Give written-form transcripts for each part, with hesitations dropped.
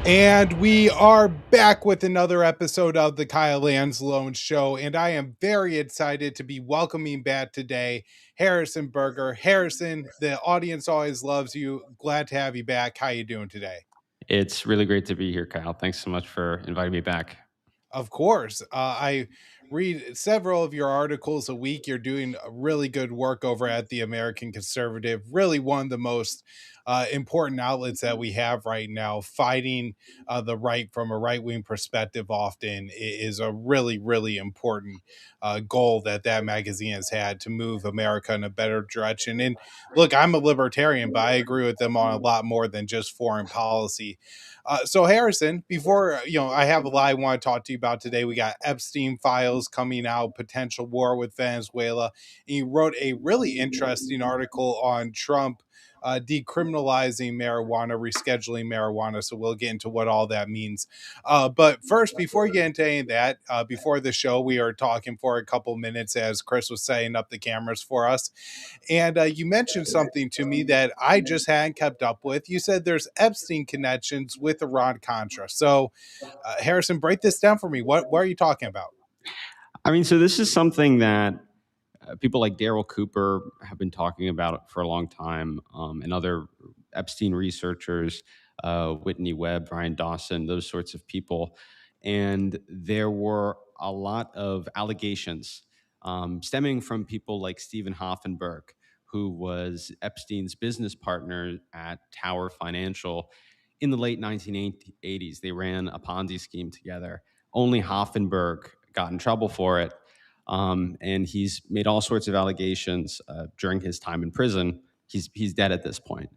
And we are back with another episode of the Kyle Lanslone Show. And I am very excited to be welcoming back today Harrison Berger. Harrison, the audience always loves you. Glad to have you back. How you doing today? It's really great to be here, Kyle. Thanks so much for inviting me back. Of course. I read several of your articles a week. You're doing really good work over at the American Conservative, really one of the most important outlets that we have right now. Fighting the right from a right wing perspective often is a really, really important goal that magazine has had to move America in a better direction. And look, I'm a libertarian, but I agree with them on a lot more than just foreign policy. So Harrison, before I have a lot I want to talk to you about today. We got Epstein files coming out, potential war with Venezuela. And you wrote a really interesting article on Trump decriminalizing marijuana, rescheduling marijuana. So we'll get into what all that means. But first, before we get into any of that, before the show, we are talking for a couple minutes as Chris was setting up the cameras for us. And you mentioned something to me that I just hadn't kept up with. You said there's Epstein connections with Iran-Contra. So, Harrison, break this down for me. What are you talking about? I mean, so this is something that people like Daryl Cooper have been talking about for a long time, and other Epstein researchers, Whitney Webb, Brian Dawson, those sorts of people. And there were a lot of allegations stemming from people like Stephen Hoffenberg, who was Epstein's business partner at Tower Financial in the late 1980s. They ran a Ponzi scheme together. Only Hoffenberg got in trouble for it. And he's made all sorts of allegations during his time in prison. He's dead at this point.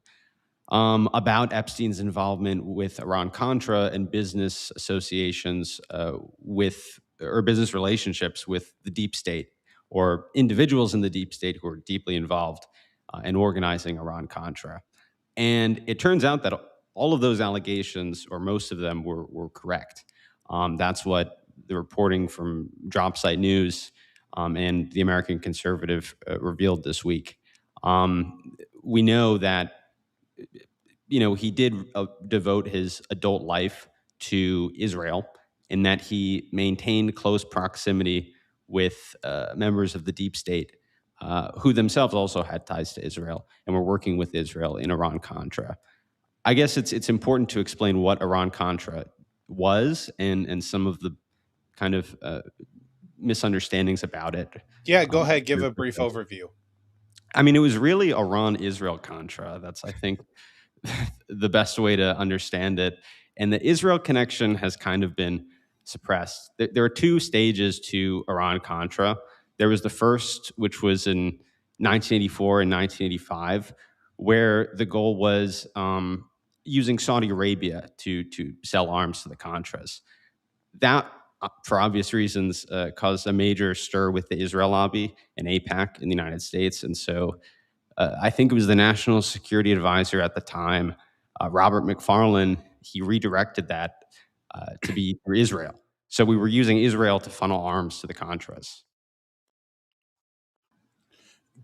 About Epstein's involvement with Iran-Contra and business associations or business relationships with the deep state, or individuals in the deep state who are deeply involved in organizing Iran-Contra. And it turns out that all of those allegations, or most of them, were correct. That's what the reporting from Drop Site News and the American Conservative revealed this week. We know that he did devote his adult life to Israel, in that he maintained close proximity with members of the deep state who themselves also had ties to Israel and were working with Israel in Iran-Contra. I guess it's important to explain what Iran-Contra was and some of the kind of misunderstandings about it. Yeah, go ahead. Give a brief overview. I mean, it was really Iran-Israel-Contra. That's, I think, the best way to understand it. And the Israel connection has kind of been suppressed. There are two stages to Iran-Contra. There was the first, which was in 1984 and 1985, where the goal was using Saudi Arabia to sell arms to the Contras. That, for obvious reasons, caused a major stir with the Israel lobby and AIPAC in the United States. And so I think it was the National Security Advisor at the time, Robert McFarlane. He redirected that to be for Israel. So we were using Israel to funnel arms to the Contras.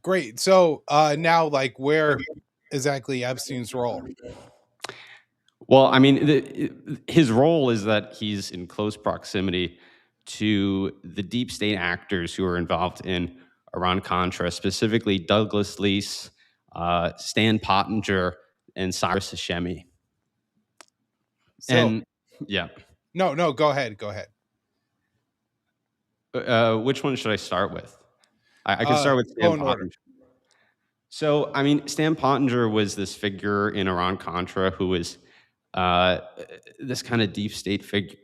Great. So now, like, where exactly Epstein's role? Well, I mean, his role is that he's in close proximity to the deep state actors who are involved in Iran-Contra, specifically Douglas Leese, Stan Pottinger, and Cyrus Hashemi. So, And yeah, no, go ahead. Go ahead. which one should I start with? I can start with Stan Pottinger. So, I mean, Stan Pottinger was this figure in Iran-Contra who was this kind of deep state figure.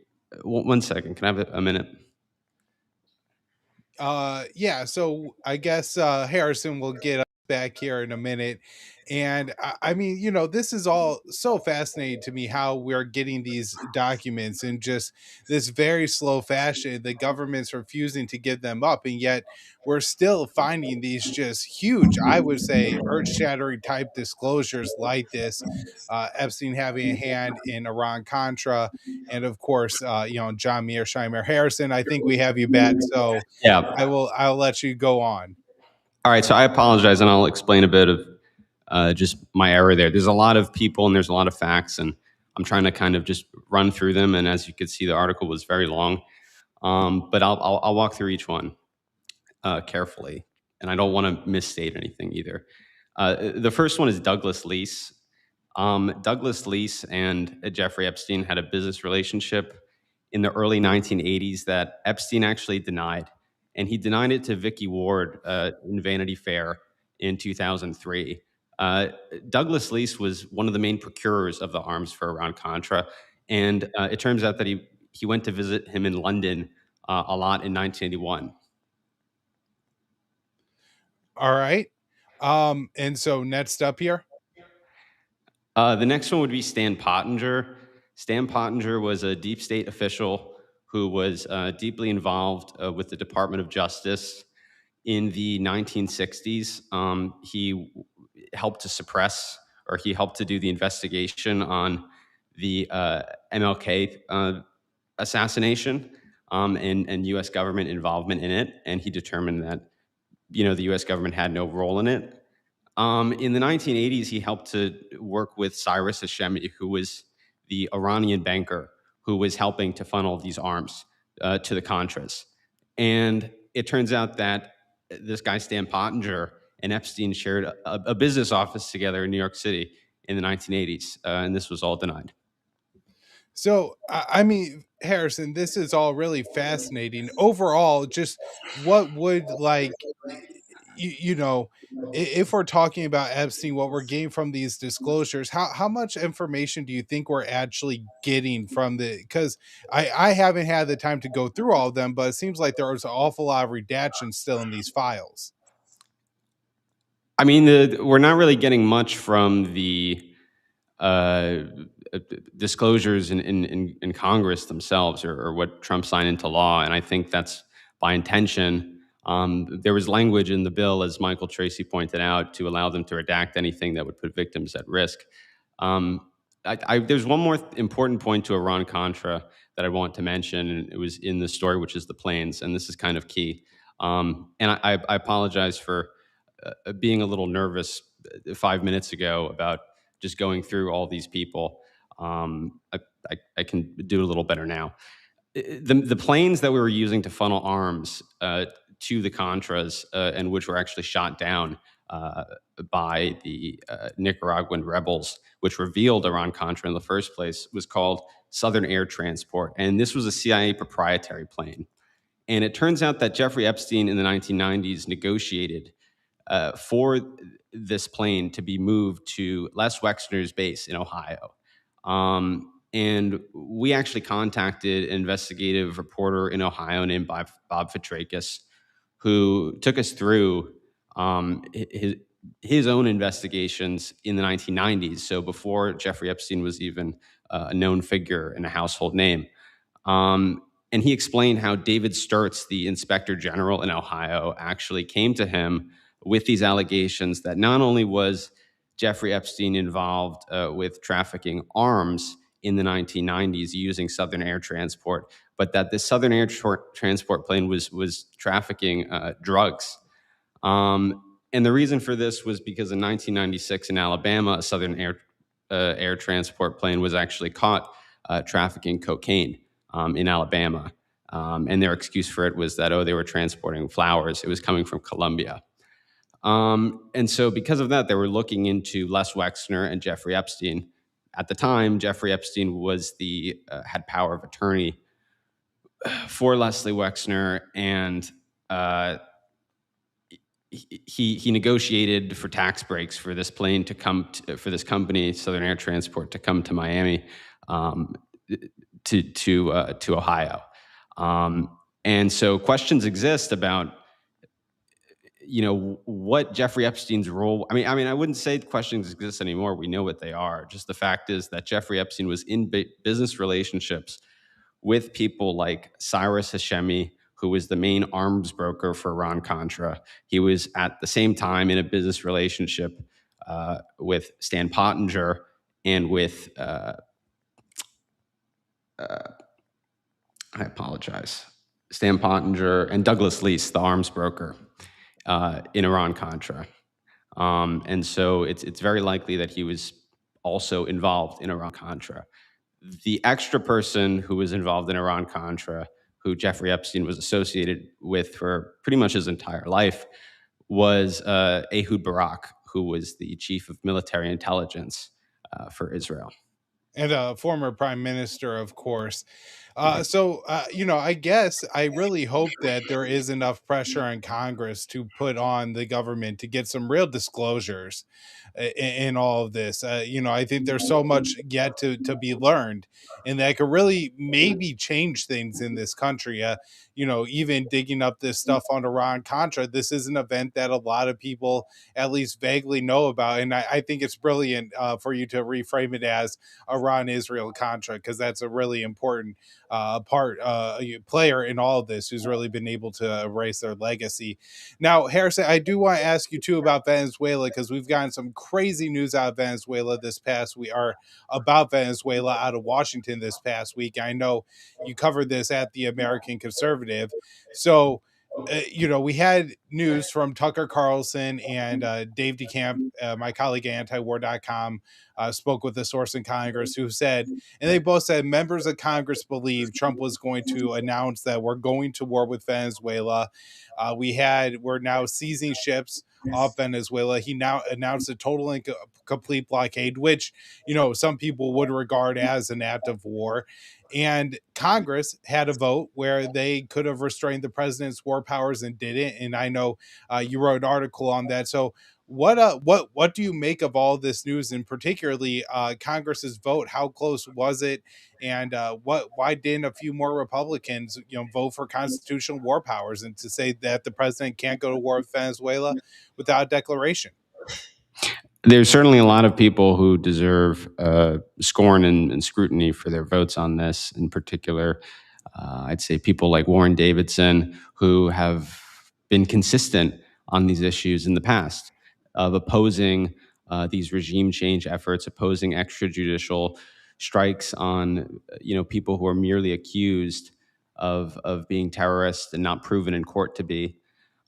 One second, can I have a minute? Yeah, so I guess Harrison will get us back here in a minute. And I mean, this is all so fascinating to me, how we're getting these documents in just this very slow fashion. The government's refusing to give them up, and yet we're still finding these just huge, I would say, earth-shattering type disclosures like this. Epstein having a hand in Iran-Contra, and of course, John Mearsheimer. Harrison, I think we have you back, so Yeah. I'll let you go on. All right. So I apologize, and I'll explain a bit of just my error there. There's a lot of people and there's a lot of facts, and I'm trying to kind of just run through them, and as you could see, the article was very long. But I'll walk through each one carefully, and I don't want to misstate anything either. The first one is Douglas Leese. Douglas Leese and Jeffrey Epstein had a business relationship in the early 1980s that Epstein actually denied. And he denied it to Vicky Ward in Vanity Fair in 2003. Uh, Douglas Leese was one of the main procurers of the arms for Iran-Contra. And it turns out that he went to visit him in London a lot in 1981. All right. And so next up here. The next one would be Stan Pottinger. Stan Pottinger was a deep state official who was deeply involved with the Department of Justice in the 1960s. He helped to suppress, or he helped to do the investigation on the MLK assassination, and U.S. government involvement in it. And he determined that the U.S. government had no role in it. In the 1980s, he helped to work with Cyrus Hashemi, who was the Iranian banker who was helping to funnel these arms to the Contras. And it turns out that this guy, Stan Pottinger, and Epstein shared a business office together in New York City in the 1980s, and this was all denied. So, I mean, Harrison, this is all really fascinating. Overall, just what would you know, if we're talking about Epstein, what we're getting from these disclosures, how much information do you think we're actually getting from the? Because I haven't had the time to go through all of them, but it seems like there's an awful lot of redactions still in these files. I mean, we're not really getting much from the uh, disclosures in Congress themselves, or what Trump signed into law, and I think that's by intention. There was language in the bill, as Michael Tracy pointed out, to allow them to redact anything that would put victims at risk. Um, there's one more important point to Iran-Contra that I want to mention, and it was in the story, which is the planes, and this is kind of key. And I apologize for being a little nervous 5 minutes ago about just going through all these people. I can do a little better now. The planes that we were using to funnel arms to the Contras, and which were actually shot down uh, by the Nicaraguan rebels, which revealed Iran-Contra in the first place, was called Southern Air Transport. And this was a CIA proprietary plane. And it turns out that Jeffrey Epstein in the 1990s negotiated for this plane to be moved to Les Wexner's base in Ohio. And we actually contacted an investigative reporter in Ohio named Bob Fitrakis, who took us through his own investigations in the 1990s, so before Jeffrey Epstein was even a known figure and a household name. And he explained how David Sturtz, the inspector general in Ohio, actually came to him with these allegations that not only was Jeffrey Epstein involved with trafficking arms in the 1990s using Southern Air Transport, but that this Southern Air Transport plane was trafficking drugs. And the reason for this was because in 1996 in Alabama, a Southern Air Transport plane was actually caught trafficking cocaine in Alabama. And their excuse for it was that, they were transporting flowers. It was coming from Colombia. And so because of that, they were looking into Les Wexner and Jeffrey Epstein. At the time, Jeffrey Epstein was had power of attorney for Leslie Wexner, and he negotiated for tax breaks for this plane to come for this company, Southern Air Transport, to come to Miami, to Ohio. And so questions exist about what Jeffrey Epstein's role. I mean, I wouldn't say questions exist anymore. We know what they are. Just the fact is that Jeffrey Epstein was in business relationships with people like Cyrus Hashemi, who was the main arms broker for Iran-Contra. He was at the same time in a business relationship with Stan Pottinger and with, I apologize, Stan Pottinger and Douglas Leese, the arms broker in Iran-Contra. And so it's very likely that he was also involved in Iran-Contra. The extra person who was involved in Iran-Contra, who Jeffrey Epstein was associated with for pretty much his entire life, was Ehud Barak, who was the chief of military intelligence for Israel. And a former prime minister, of course. Right. I guess I really hope that there is enough pressure on Congress to put on the government to get some real disclosures in all of this. I think there's so much yet to be learned, and that could really maybe change things in this country. Even digging up this stuff on Iran Contra, this is an event that a lot of people at least vaguely know about, and I think it's brilliant for you to reframe it as Iran Israel Contra, because that's a really important player in all of this who's really been able to erase their legacy. Now, Harrison, I do want to ask you too about Venezuela, because we've gotten some crazy news out of Venezuela this past week, or about Venezuela out of Washington this past week. I know you covered this at the American Conservative. So, we had news from Tucker Carlson and Dave DeCamp, my colleague at antiwar.com, spoke with a source in Congress who said, and they both said members of Congress believe Trump was going to announce that we're going to war with Venezuela. We're now seizing ships off Venezuela. He now announced a total and complete blockade, which, some people would regard as an act of war. And Congress had a vote where they could have restrained the president's war powers and didn't. And I know you wrote an article on that. So what do you make of all this news, and particularly Congress's vote? How close was it, and why didn't a few more Republicans vote for constitutional war powers and to say that the president can't go to war with Venezuela without a declaration? There's certainly a lot of people who deserve scorn and scrutiny for their votes on this. In particular, I'd say people like Warren Davidson, who have been consistent on these issues in the past of opposing these regime change efforts, opposing extrajudicial strikes on people who are merely accused of being terrorists and not proven in court to be,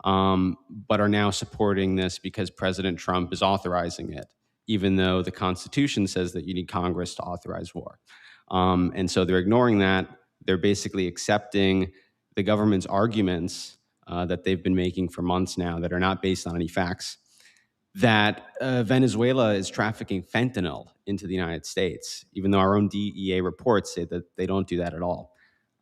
but are now supporting this because President Trump is authorizing it, even though the Constitution says that you need Congress to authorize war. And so they're ignoring that. They're basically accepting the government's arguments that they've been making for months now that are not based on any facts, that Venezuela is trafficking fentanyl into the United States, even though our own DEA reports say that they don't do that at all.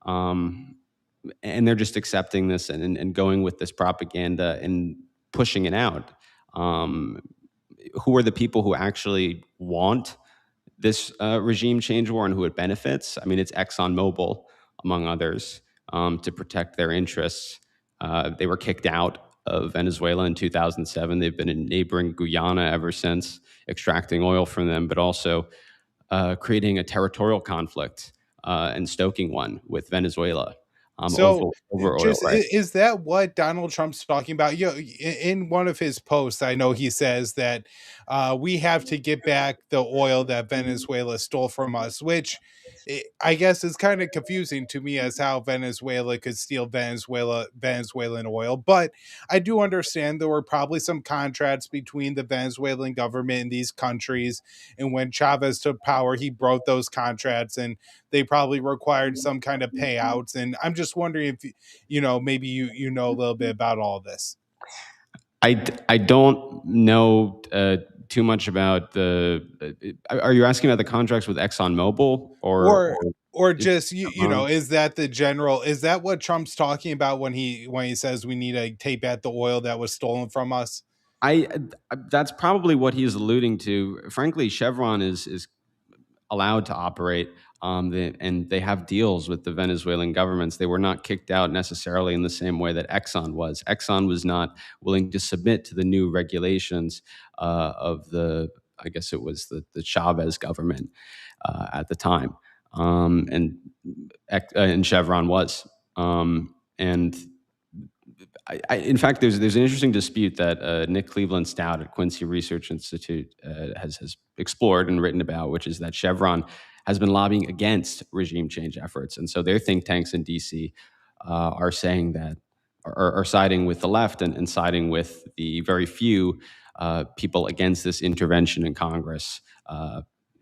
And they're just accepting this and going with this propaganda and pushing it out. Who are the people who actually want this regime change war and who it benefits? I mean, it's ExxonMobil, among others, to protect their interests. They were kicked out of Venezuela in 2007. They've been in neighboring Guyana ever since, extracting oil from them, but also creating a territorial conflict and stoking one with Venezuela So, over oil just rights. is that what Donald Trump's talking about? In one of his posts, I know he says that we have to get back the oil that Venezuela stole from us, which I guess is kind of confusing to me as how Venezuela could steal Venezuelan oil. But I do understand there were probably some contracts between the Venezuelan government and these countries, and when Chavez took power, he broke those contracts, and they probably required some kind of payouts. And I'm just wondering if maybe you know a little bit about all this. I don't know too much about the. Are you asking about the contracts with ExxonMobil or or or just Chevron? is that is that what Trump's talking about when he says we need to take back the oil that was stolen from us? I That's probably what he's alluding to. Frankly, Chevron is allowed to operate, and they have deals with the Venezuelan governments. They were not kicked out necessarily in the same way that Exxon was. Exxon was not willing to submit to the new regulations of I guess it was the Chavez government at the time, and Chevron was. And in fact, there's an interesting dispute that Nick Cleveland Stout at Quincy Research Institute has explored and written about, which is that Chevron has been lobbying against regime change efforts, and so their think tanks in D.C. Are saying that are siding with the left and siding with the very few people against this intervention in Congress.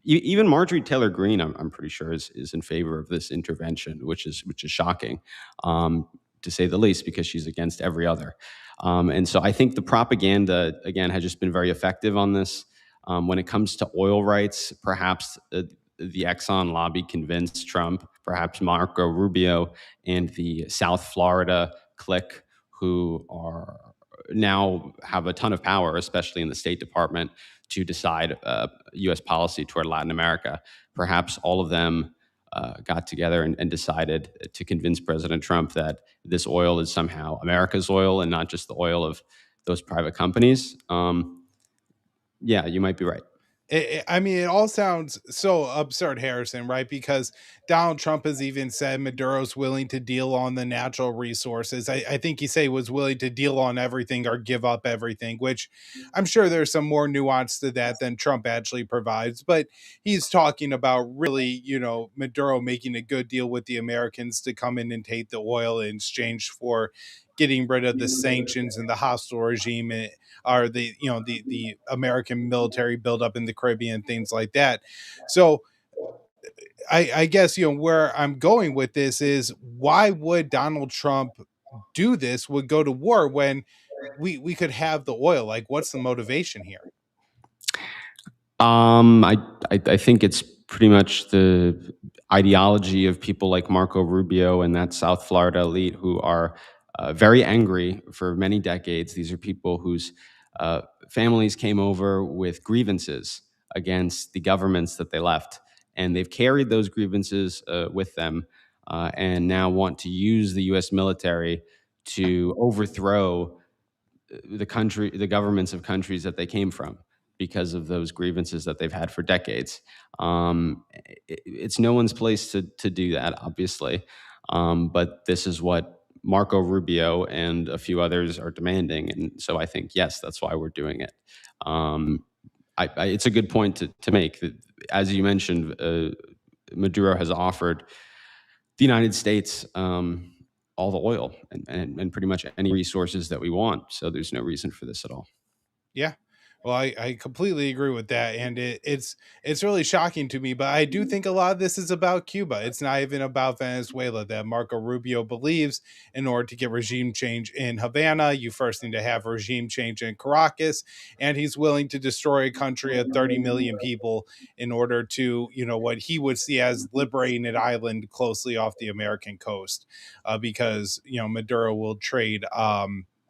Even Marjorie Taylor Greene, I'm pretty sure, is in favor of this intervention, which is shocking, to say the least, because she's against every other. And so I think the propaganda, again, has just been very effective on this. When it comes to oil rights, perhaps the Exxon lobby convinced Trump, perhaps Marco Rubio and the South Florida clique, who are now have a ton of power, especially in the State Department, to decide U.S. policy toward Latin America. Perhaps all of them got together and decided to convince President Trump that this oil is somehow America's oil and not just the oil of those private companies. Yeah, you might be right. I mean, it all sounds so absurd, Harrison, right? Because Donald Trump has even said Maduro's willing to deal on the natural resources. I think he said he was willing to deal on everything or give up everything, which I'm sure there's some more nuance to that than Trump actually provides. But he's talking about really, Maduro making a good deal with the Americans to come in and take the oil in exchange for getting rid of the sanctions and the hostile regime are the American military buildup in the Caribbean, things like that. So I guess where I'm going with this is, why would Donald Trump do this? Would go to war when we could have the oil? Like, what's the motivation here? I think it's pretty much the ideology of people like Marco Rubio and that South Florida elite who are very angry for many decades. These are people whose families came over with grievances against the governments that they left, and they've carried those grievances with them, and now want to use the U.S. military to overthrow the governments of countries that they came from because of those grievances that they've had for decades. It's no one's place to do that, obviously, but this is what Marco Rubio and a few others are demanding, and so I think yes, that's why we're doing it. It's a good point to make. That, as you mentioned, Maduro has offered the United States all the oil and pretty much any resources that we want. So there's no reason for this at all. Yeah. Well, I completely agree with that, and it's really shocking to me. But I do think a lot of this is about Cuba. It's not even about Venezuela. That Marco Rubio believes in order to get regime change in Havana, you first need to have regime change in Caracas, and he's willing to destroy a country of 30 million people in order to, what he would see as liberating an island closely off the American coast, because Maduro will trade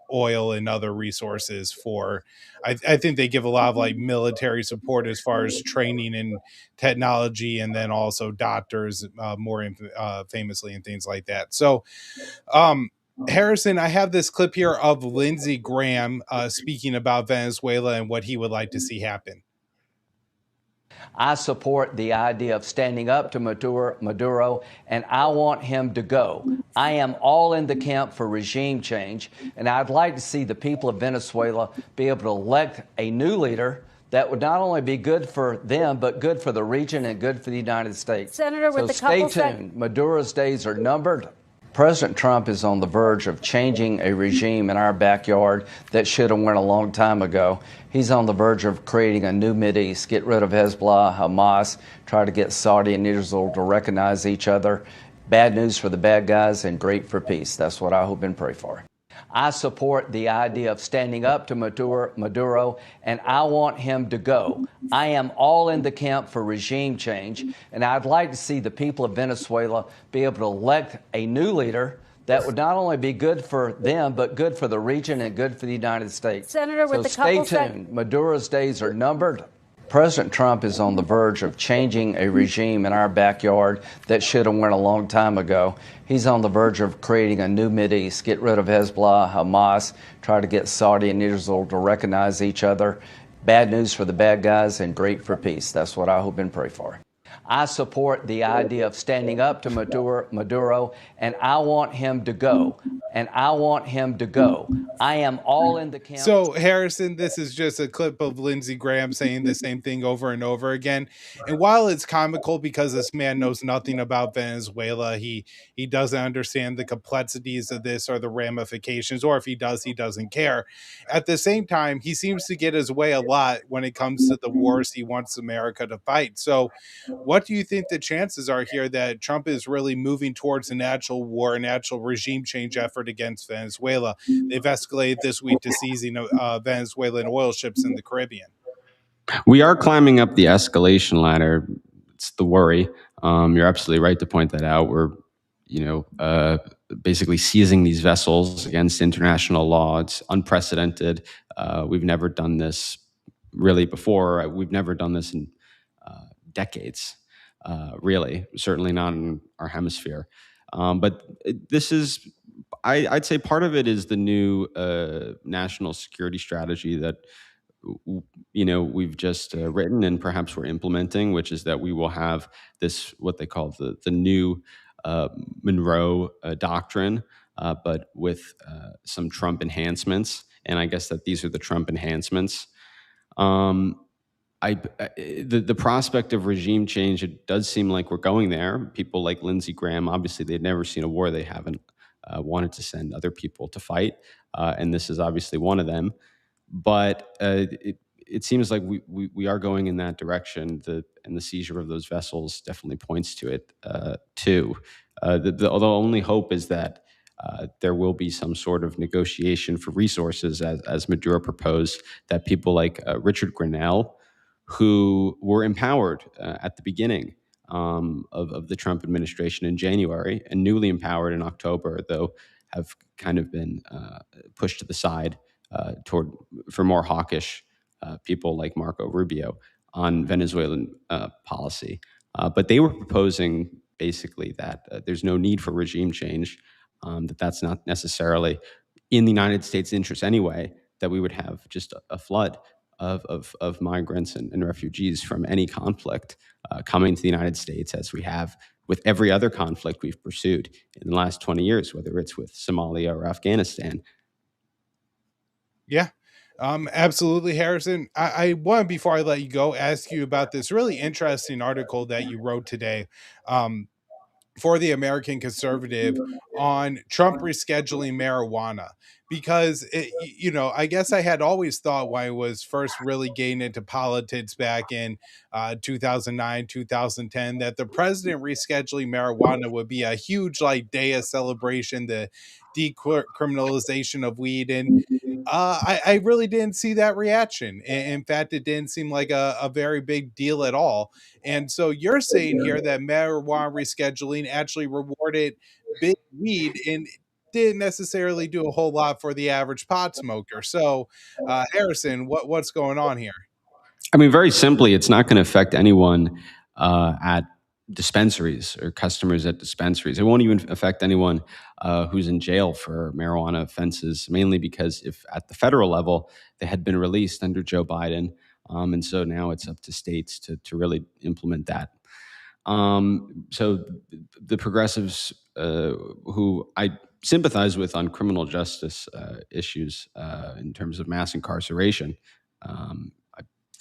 oil and other resources for I think they give a lot of like military support as far as training and technology, and then also doctors more famously and things like that. So Harrison, I have this clip here of Lindsey Graham speaking about Venezuela and what he would like to see happen. I support the idea of standing up to Maduro, and I want him to go. I am all in the camp for regime change, and I'd like to see the people of Venezuela be able to elect a new leader that would not only be good for them, but good for the region and good for the United States. Senator, with so stay tuned. Maduro's days are numbered. President Trump is on the verge of changing a regime in our backyard that should have went a long time ago. He's on the verge of creating a new Mideast, get rid of Hezbollah, Hamas, try to get Saudi and Israel to recognize each other. Bad news for the bad guys and great for peace. That's what I hope and pray for. I support the idea of standing up to Maduro, and I want him to go. I am all in the camp for regime change, and I'd like to see the people of Venezuela be able to elect a new leader that would not only be good for them, but good for the region and good for the United States. Senator, with so stay tuned. Maduro's days are numbered. President Trump is on the verge of changing a regime in our backyard that should have went a long time ago. He's on the verge of creating a new Mideast, get rid of Hezbollah, Hamas, try to get Saudi and Israel to recognize each other. Bad news for the bad guys and great for peace. That's what I hope and pray for. I support the idea of standing up to Maduro, and I want him to go. And I want him to go. I am all in the camp. So, Harrison, this is just a clip of Lindsey Graham saying the same thing over and over again. And while it's comical because this man knows nothing about Venezuela, he doesn't understand the complexities of this or the ramifications, or if he does, he doesn't care. At the same time, he seems to get his way a lot when it comes to the wars he wants America to fight. So, what do you think the chances are here that Trump is really moving towards an actual war, an actual regime change effort against Venezuela? They've escalated this week to seizing Venezuelan oil ships in the Caribbean. We are climbing up the escalation ladder. It's the worry. You're absolutely right to point that out. We're, basically seizing these vessels against international law. It's unprecedented. We've never done this really before. We've never done this in decades, really. Certainly not in our hemisphere. But this is, I'd say part of it is the new national security strategy that we've just written and perhaps we're implementing, which is that we will have this, what they call the new Monroe Doctrine, but with some Trump enhancements. And I guess that these are the Trump enhancements. The prospect of regime change, it does seem like we're going there. People like Lindsey Graham, obviously they've never seen a war. They haven't wanted to send other people to fight. And this is obviously one of them. But it seems like we are going in that direction. And the seizure of those vessels definitely points to it too. The only hope is that there will be some sort of negotiation for resources, as Maduro proposed, that people like Richard Grenell, who were empowered at the beginning of the Trump administration in January and newly empowered in October, though have kind of been pushed to the side for more hawkish people like Marco Rubio on Venezuelan policy. But they were proposing basically that there's no need for regime change, that's not necessarily in the United States' interest anyway, that we would have just a flood of migrants and refugees from any conflict coming to the United States, as we have with every other conflict we've pursued in the last 20 years, whether it's with Somalia or Afghanistan. Yeah, absolutely, Harrison. I want, before I let you go, ask you about this really interesting article that you wrote today for the American Conservative on Trump rescheduling marijuana. Because, I guess I had always thought when I was first really getting into politics back in 2009, 2010, that the president rescheduling marijuana would be a huge day of celebration, the decriminalization of weed. And I really didn't see that reaction. In fact, it didn't seem like a very big deal at all. And so you're saying here that marijuana rescheduling actually rewarded big weed and didn't necessarily do a whole lot for the average pot smoker. So, Harrison, what's going on here? I mean, very simply, it's not going to affect anyone at dispensaries or customers at dispensaries. It won't even affect anyone who's in jail for marijuana offenses, mainly because if at the federal level, they had been released under Joe Biden. And so now it's up to states to really implement that. So the progressives who I sympathize with on criminal justice issues in terms of mass incarceration, I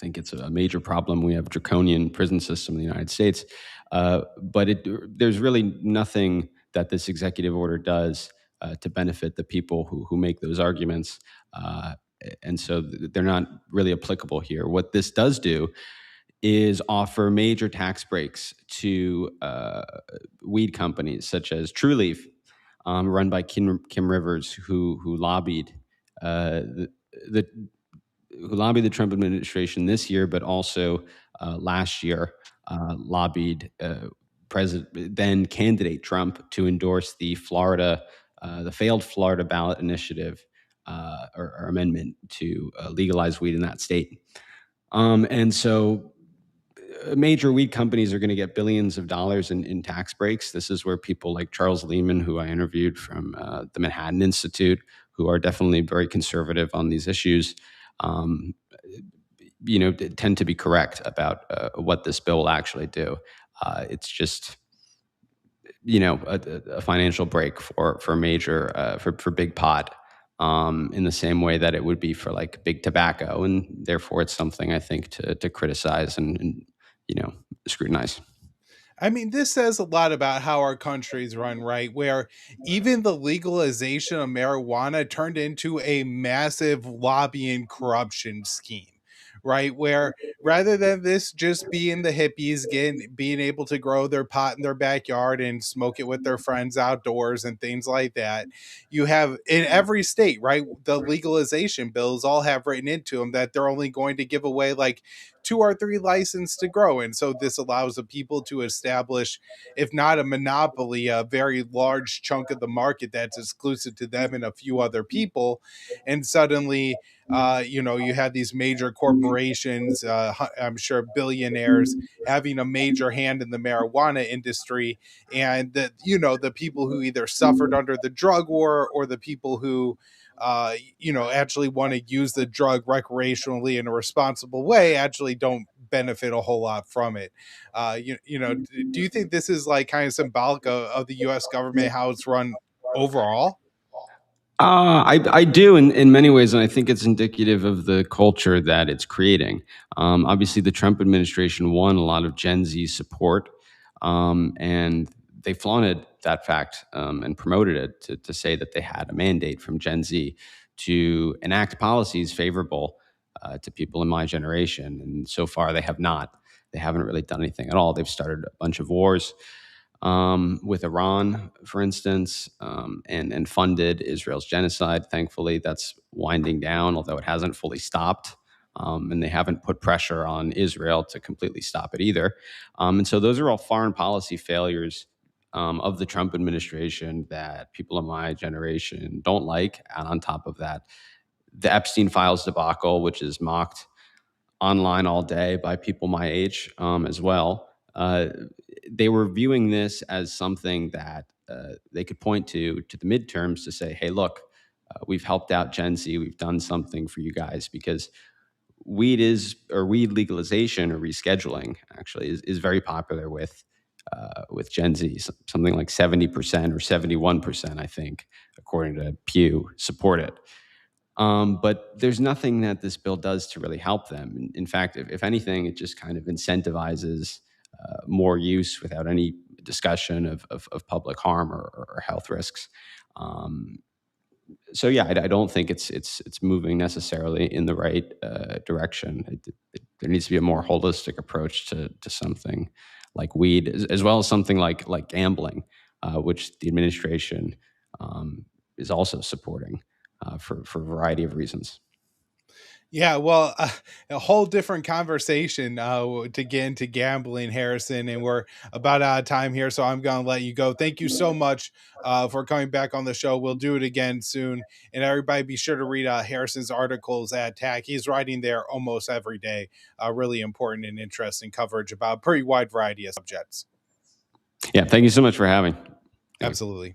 think it's a major problem. We have a draconian prison system in the United States, but there's really nothing that this executive order does to benefit the people who make those arguments. And so they're not really applicable here. What this does do is offer major tax breaks to weed companies such as True Leaf, run by Kim Rivers, who lobbied who lobbied the Trump administration this year, but also last year lobbied then candidate Trump to endorse the failed Florida ballot initiative or amendment to legalize weed in that state. And so major weed companies are going to get billions of dollars in tax breaks. This is where people like Charles Lehman, who I interviewed from the Manhattan Institute, who are definitely very conservative on these issues, tend to be correct about what this bill will actually do. It's just, a financial break for major for big pot, in the same way that it would be for like big tobacco, and therefore it's something I think to criticize and scrutinize. I mean, this says a lot about how our countries run, right? Where even the legalization of marijuana turned into a massive lobbying corruption scheme, right? Where rather than this just being the hippies being able to grow their pot in their backyard and smoke it with their friends outdoors and things like that, you have in every state, right? The legalization bills all have written into them that they're only going to give away like 2 or 3 license to grow. And so this allows the people to establish, if not a monopoly, a very large chunk of the market that's exclusive to them and a few other people. And suddenly, you have these major corporations, I'm sure billionaires, having a major hand in the marijuana industry. And the people who either suffered under the drug war or the people who actually want to use the drug recreationally in a responsible way actually don't benefit a whole lot from it. Do you think this is like kind of symbolic of the U.S. government, how it's run overall? I do in many ways, and I think it's indicative of the culture that it's creating. Obviously, the Trump administration won a lot of Gen Z support, and they flaunted that fact and promoted it to say that they had a mandate from Gen Z to enact policies favorable to people in my generation. And so far, they have not. They haven't really done anything at all. They've started a bunch of wars with Iran, for instance, and funded Israel's genocide. Thankfully, that's winding down, although it hasn't fully stopped. And they haven't put pressure on Israel to completely stop it either. And so those are all foreign policy failures of the Trump administration that people in my generation don't like. And on top of that, the Epstein files debacle, which is mocked online all day by people my age as well. They were viewing this as something that they could point to the midterms to say, hey, look, we've helped out Gen Z. We've done something for you guys, because weed legalization or rescheduling actually is very popular with Gen Z. Something like 70% or 71%, I think, according to Pew, support it. But there's nothing that this bill does to really help them. In fact, if anything, it just kind of incentivizes more use without any discussion of public harm or health risks. So yeah, I don't think it's moving necessarily in the right direction. There needs to be a more holistic approach to something like weed, as well as something like gambling, which the administration is also supporting for a variety of reasons. Yeah, well, a whole different conversation to get into gambling, Harrison, and we're about out of time here, so I'm going to let you go. Thank you so much for coming back on the show. We'll do it again soon, and everybody be sure to read Harrison's articles at TAC. He's writing there almost every day. Really important and interesting coverage about a pretty wide variety of subjects. Yeah, thank you so much for having me. Absolutely.